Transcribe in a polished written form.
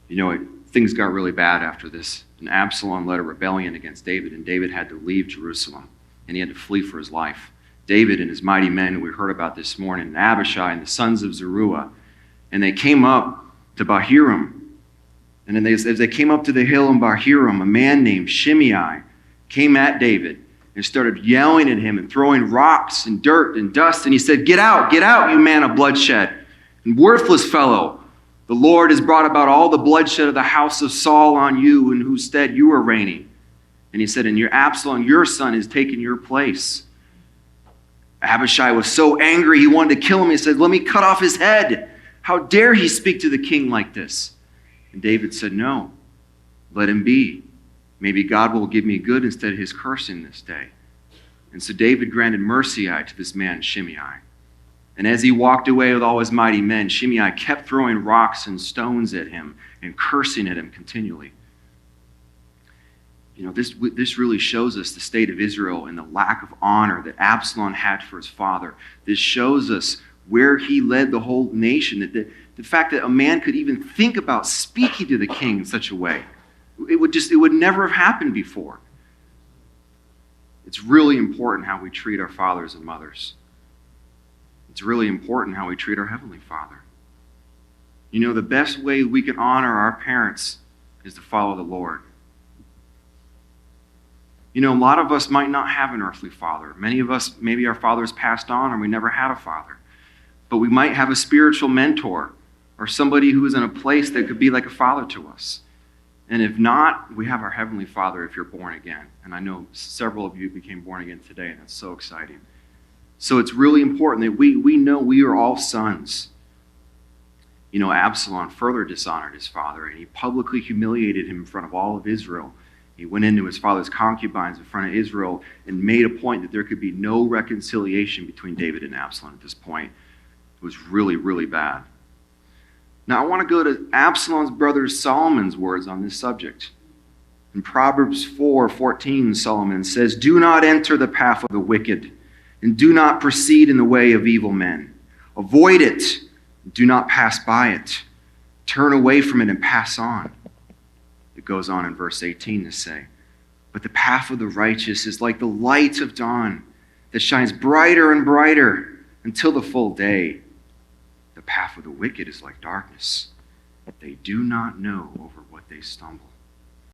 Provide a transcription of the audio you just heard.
Things got really bad after this. And Absalom led a rebellion against David, and David had to leave Jerusalem, and he had to flee for his life. David and his mighty men, who we heard about this morning, and Abishai and the sons of Zeruiah, and they came up to Bahurim. And then as they came up to the hill in Bahurim, a man named Shimei came at David and started yelling at him and throwing rocks and dirt and dust. And he said, get out, you man of bloodshed, and worthless fellow. The Lord has brought about all the bloodshed of the house of Saul on you, in whose stead you are reigning. And he said, and your Absalom, your son, has taken your place. Abishai was so angry, he wanted to kill him. He said, let me cut off his head. How dare he speak to the king like this? And David said, no, let him be. Maybe God will give me good instead of his cursing this day. And so David granted mercy to this man, Shimei. And as he walked away with all his mighty men, Shimei kept throwing rocks and stones at him and cursing at him continually. This really shows us the state of Israel and the lack of honor that Absalom had for his father. This shows us where he led the whole nation, that the fact that a man could even think about speaking to the king in such a way, it would never have happened before. It's really important how we treat our fathers and mothers. It's really important how we treat our Heavenly Father. The best way we can honor our parents is to follow the Lord. A lot of us might not have an earthly father. Many of us, maybe our fathers passed on or we never had a father. But we might have a spiritual mentor or somebody who is in a place that could be like a father to us. And if not, we have our Heavenly Father if you're born again. And I know several of you became born again today, and that's so exciting. So it's really important that we know we are all sons. Absalom further dishonored his father, and he publicly humiliated him in front of all of Israel. He went into his father's concubines in front of Israel and made a point that there could be no reconciliation between David and Absalom at this point. It was really, really bad. Now I want to go to Absalom's brother Solomon's words on this subject. In Proverbs 4:14, Solomon says, do not enter the path of the wicked, and do not proceed in the way of evil men. Avoid it, and do not pass by it. Turn away from it and pass on. It goes on in verse 18 to say, but the path of the righteous is like the light of dawn that shines brighter and brighter until the full day. The path of the wicked is like darkness. They do not know over what they stumble.